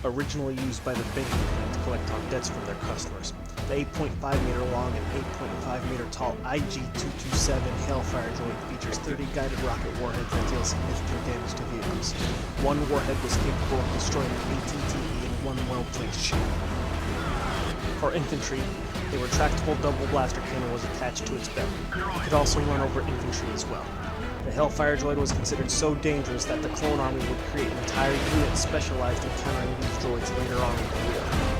originally used by the banking plan to collect on debts from their customers. The 8.5 meter long and 8.5 meter tall IG-227 Hail Fire Droid features 30 guided rocket warheads that deal significant damage to vehicles. One warhead was capable of destroying an ATTE in one well-placed ship. For infantry, a retractable double blaster cannon was attached to its belly. It could also run over infantry as well. The Hail Fire Droid was considered so dangerous that the clone army would create an entire unit specialized in countering these droids later on in the war.